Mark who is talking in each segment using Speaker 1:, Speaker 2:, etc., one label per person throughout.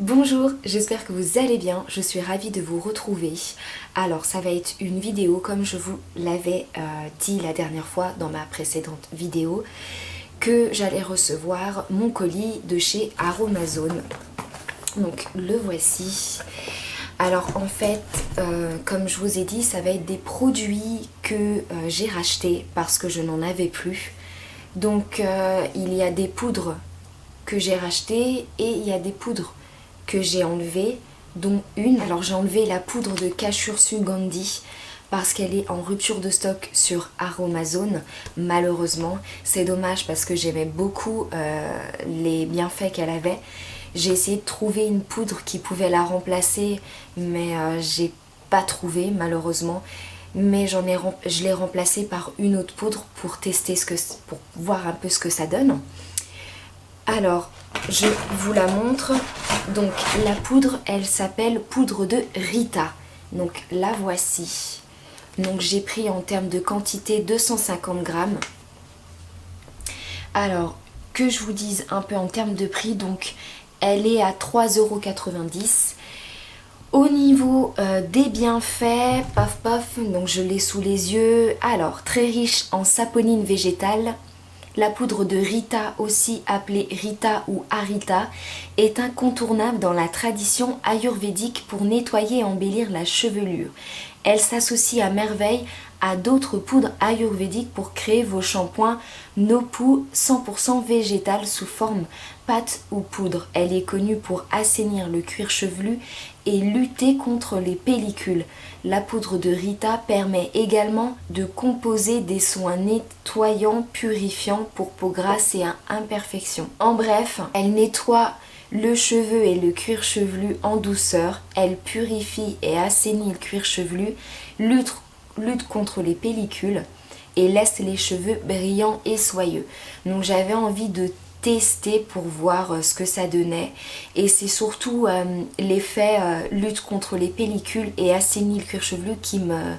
Speaker 1: Bonjour, j'espère que vous allez bien, je suis ravie de vous retrouver. Alors ça va être une vidéo comme je vous l'avais dit la dernière fois dans ma précédente vidéo, que j'allais recevoir mon colis de chez Aromazone. Donc le voici. Alors en fait, comme je vous ai dit, ça va être des produits que j'ai rachetés parce que je n'en avais plus. Donc il y a des poudres que j'ai rachetées et il y a des poudres que j'ai enlevé, dont une. Alors j'ai enlevé la poudre de Cachur Sugandi parce qu'elle est en rupture de stock sur Aromazone, malheureusement. C'est dommage parce que j'aimais beaucoup les bienfaits qu'elle avait. J'ai essayé de trouver une poudre qui pouvait la remplacer, mais j'ai pas trouvé malheureusement. Mais je l'ai remplacée par une autre poudre pour tester pour voir un peu ce que ça donne. Alors, je vous la montre. Donc la poudre, elle s'appelle poudre de Rita. Donc la voici. Donc j'ai pris en termes de quantité 250 grammes. Alors, que je vous dise un peu en termes de prix. Donc elle est à 3,90 €. Au niveau des bienfaits, paf paf, donc je l'ai sous les yeux. Alors, très riche en saponine végétale. La poudre de Rita, aussi appelée Rita ou Harita, est incontournable dans la tradition ayurvédique pour nettoyer et embellir la chevelure. Elle s'associe à merveille à d'autres poudres ayurvédiques pour créer vos shampoings Nopu 100% végétal sous forme pâte ou poudre. Elle est connue pour assainir le cuir chevelu et lutter contre les pellicules. La poudre de Rita permet également de composer des soins nettoyants, purifiants pour peau grasse et à imperfection. En bref, elle nettoie le cheveu et le cuir chevelu en douceur, elle purifie et assainit le cuir chevelu, lutte contre les pellicules et laisse les cheveux brillants et soyeux. Donc j'avais envie de tester pour voir ce que ça donnait, et c'est surtout l'effet lutte contre les pellicules et assainit le cuir chevelu qui me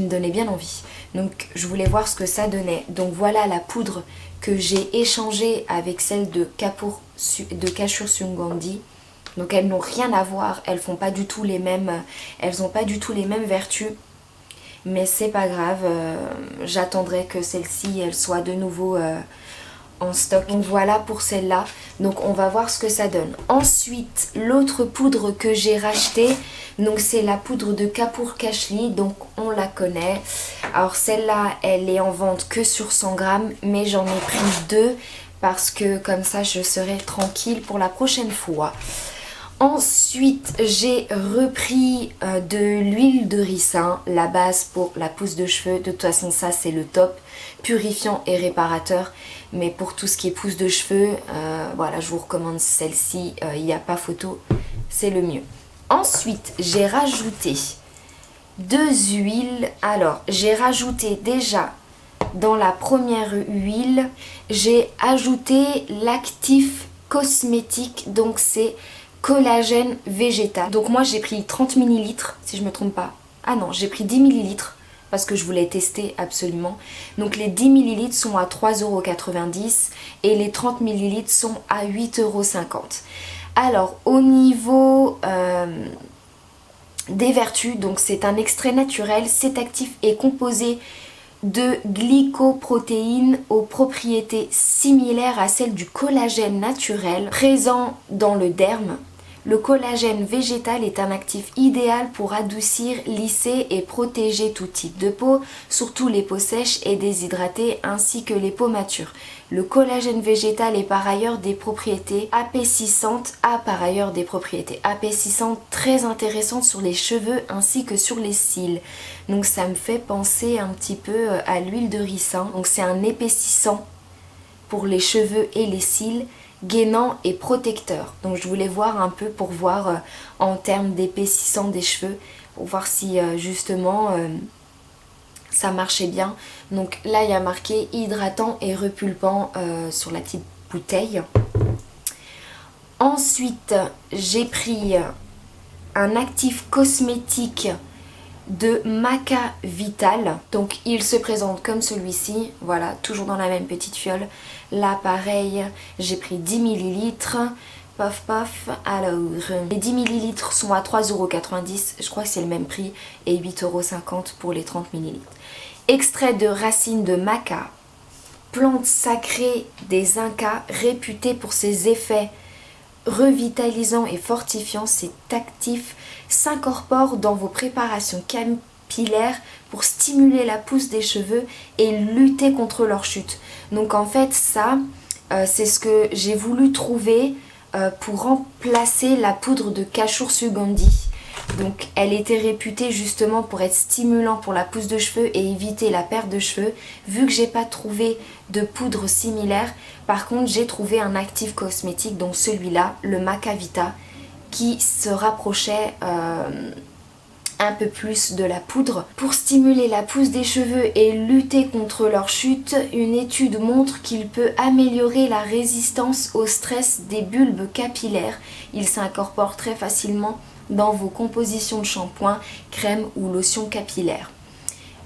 Speaker 1: donnait bien envie. Donc je voulais voir ce que ça donnait. Donc voilà la poudre que j'ai échangée avec celle de Cachur Sugandi. Donc elles n'ont rien à voir, elles n'ont pas du tout les mêmes vertus. Mais c'est pas grave, j'attendrai que celle-ci elle soit de nouveau en stock. Donc voilà pour celle-là. Donc on va voir ce que ça donne. Ensuite, l'autre poudre que j'ai rachetée, donc c'est la poudre de Kapoor Kashli, donc on la connaît. Alors celle-là, elle est en vente que sur 100 grammes, mais j'en ai pris deux parce que comme ça je serai tranquille pour la prochaine fois. Ensuite, j'ai repris de l'huile de ricin, la base pour la pousse de cheveux. De toute façon, ça c'est le top, purifiant et réparateur. Mais pour tout ce qui est pousse de cheveux, voilà, je vous recommande celle-ci. Il n'y a pas photo, c'est le mieux. Ensuite, j'ai rajouté deux huiles. Alors, j'ai rajouté déjà dans la première huile, j'ai ajouté l'actif cosmétique. Donc c'est collagène végétal. Donc moi j'ai pris 30 ml si je me trompe pas. Ah non, j'ai pris 10 ml parce que je voulais tester absolument. Donc les 10 ml sont à 3,90 € et les 30 ml sont à 8,50 €. Alors au niveau des vertus, donc c'est un extrait naturel, cet actif est composé de glycoprotéines aux propriétés similaires à celles du collagène naturel présent dans le derme. Le collagène végétal est un actif idéal pour adoucir, lisser et protéger tout type de peau, surtout les peaux sèches et déshydratées ainsi que les peaux matures. Le collagène végétal a par ailleurs des propriétés apaisantes très intéressantes sur les cheveux ainsi que sur les cils. Donc ça me fait penser un petit peu à l'huile de ricin. Donc c'est un épaississant pour les cheveux et les cils, gainant et protecteur. Donc je voulais voir un peu pour voir en termes d'épaississant des cheveux, pour voir si justement ça marchait bien. Donc là il y a marqué hydratant et repulpant sur la petite bouteille. Ensuite j'ai pris un actif cosmétique de Maca Vital. Donc il se présente comme celui-ci, voilà, toujours dans la même petite fiole. Là pareil, j'ai pris 10 ml. Paf paf. Alors, les 10 ml sont à 3,90 €. Je crois que c'est le même prix. Et 8,50 € pour les 30 ml. Extrait de racines de maca. Plante sacrée des Incas, réputée pour ses effets revitalisant et fortifiant, cet actif s'incorpore dans vos préparations capillaires pour stimuler la pousse des cheveux et lutter contre leur chute. Donc en fait ça, c'est ce que j'ai voulu trouver pour remplacer la poudre de Kashour Sugandhi. Donc elle était réputée justement pour être stimulant pour la pousse de cheveux et éviter la perte de cheveux. Vu que j'ai pas trouvé de poudre similaire, par contre j'ai trouvé un actif cosmétique, donc celui-là, le Maca Vita, qui se rapprochait un peu plus de la poudre. Pour stimuler la pousse des cheveux et lutter contre leur chute, une étude montre qu'il peut améliorer la résistance au stress des bulbes capillaires. Il s'incorpore très facilement dans vos compositions de shampoing, crème ou lotion capillaire.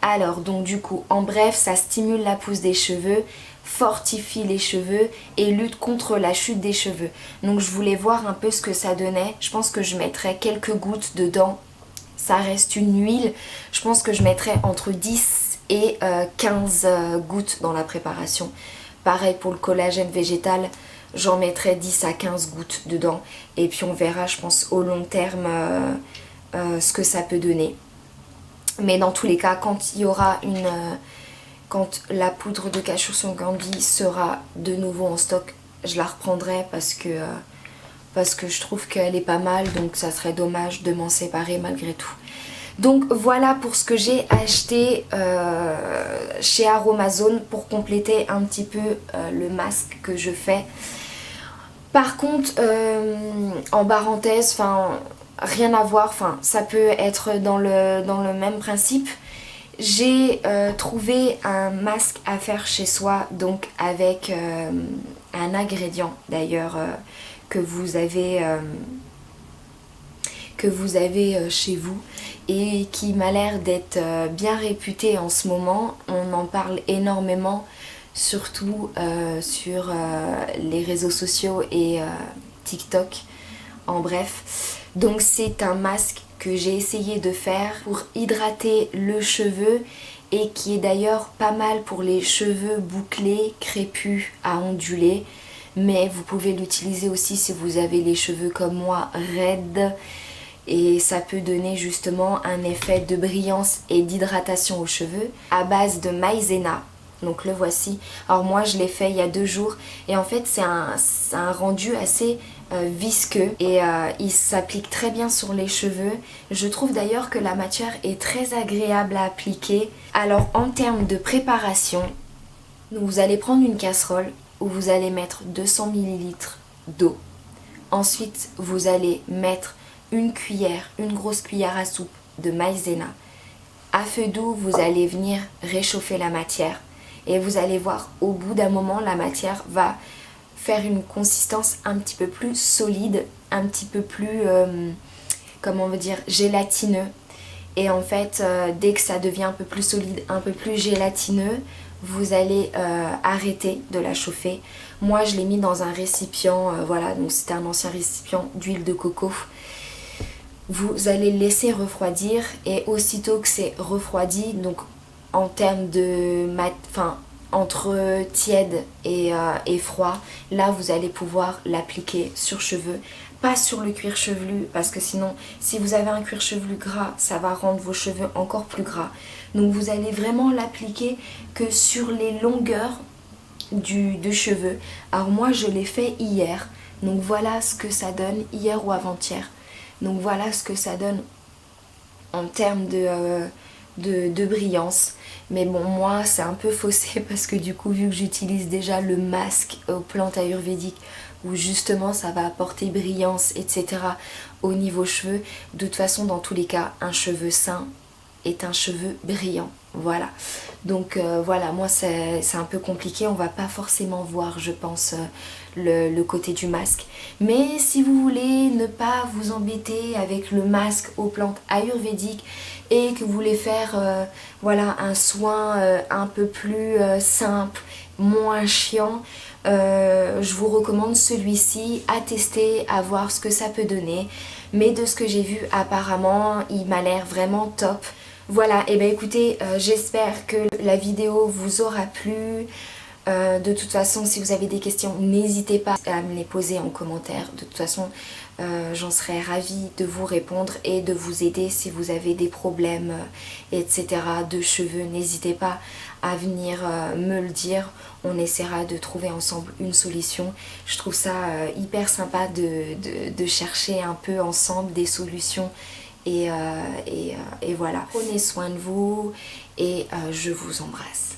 Speaker 1: Alors donc du coup, en bref, ça stimule la pousse des cheveux, fortifie les cheveux et lutte contre la chute des cheveux. Donc je voulais voir un peu ce que ça donnait. Je pense que je mettrais quelques gouttes dedans. Ça reste une huile. Je pense que je mettrais entre 10 et 15 gouttes dans la préparation. Pareil pour le collagène végétal. J'en mettrai 10 à 15 gouttes dedans. Et puis on verra, je pense, au long terme ce que ça peut donner. Mais dans tous les cas, quand il y aura quand la poudre de Kashour Sugandhi sera de nouveau en stock, je la reprendrai parce que je trouve qu'elle est pas mal. Donc ça serait dommage de m'en séparer malgré tout. Donc voilà pour ce que j'ai acheté chez Aromazone pour compléter un petit peu le masque que je fais. Par contre, en parenthèse, rien à voir, ça peut être dans le même principe. J'ai trouvé un masque à faire chez soi, donc avec un ingrédient d'ailleurs que vous avez chez vous et qui m'a l'air d'être bien réputé en ce moment. On en parle énormément, surtout sur les réseaux sociaux et TikTok, en bref. Donc c'est un masque que j'ai essayé de faire pour hydrater le cheveu et qui est d'ailleurs pas mal pour les cheveux bouclés, crépus, à onduler. Mais vous pouvez l'utiliser aussi si vous avez les cheveux comme moi raides. Et ça peut donner justement un effet de brillance et d'hydratation aux cheveux à base de maïzena. Donc le voici. Alors moi je l'ai fait il y a 2 jours et en fait c'est un rendu assez visqueux et il s'applique très bien sur les cheveux. Je trouve d'ailleurs que la matière est très agréable à appliquer. Alors en termes de préparation, vous allez prendre une casserole où vous allez mettre 200 ml d'eau. Ensuite vous allez mettre une grosse cuillère à soupe de maïzena. À feu doux, vous allez venir réchauffer la matière et vous allez voir au bout d'un moment la matière va faire une consistance un petit peu plus solide, un petit peu plus gélatineux. Et en fait dès que ça devient un peu plus solide, un peu plus gélatineux, vous allez arrêter de la chauffer. Moi je l'ai mis dans un récipient, donc c'était un ancien récipient d'huile de coco. Vous allez le laisser refroidir et aussitôt que c'est refroidi, donc en termes de entre tiède et froid, là vous allez pouvoir l'appliquer sur cheveux, pas sur le cuir chevelu parce que sinon si vous avez un cuir chevelu gras, ça va rendre vos cheveux encore plus gras. Donc vous allez vraiment l'appliquer que sur les longueurs de cheveux. Alors moi je l'ai fait hier, donc voilà ce que ça donne, hier ou avant-hier. Donc voilà ce que ça donne en termes de brillance. Mais bon, moi c'est un peu faussé parce que du coup vu que j'utilise déjà le masque aux plantes ayurvédiques où justement ça va apporter brillance, etc. au niveau cheveux, de toute façon dans tous les cas un cheveu sain est un cheveu brillant. Voilà. Donc voilà, moi c'est un peu compliqué, on va pas forcément voir je pense le côté du masque. Mais si vous voulez ne pas vous embêter avec le masque aux plantes ayurvédiques et que vous voulez faire un soin un peu plus simple, moins chiant, je vous recommande celui-ci à tester, à voir ce que ça peut donner. Mais de ce que j'ai vu, apparemment, il m'a l'air vraiment top. Voilà, et ben écoutez, j'espère que la vidéo vous aura plu. De toute façon, si vous avez des questions, n'hésitez pas à me les poser en commentaire. De toute façon, j'en serais ravie de vous répondre et de vous aider si vous avez des problèmes, etc. de cheveux. N'hésitez pas à venir me le dire. On essaiera de trouver ensemble une solution. Je trouve ça hyper sympa de chercher un peu ensemble des solutions. Et voilà. Prenez soin de vous et je vous embrasse.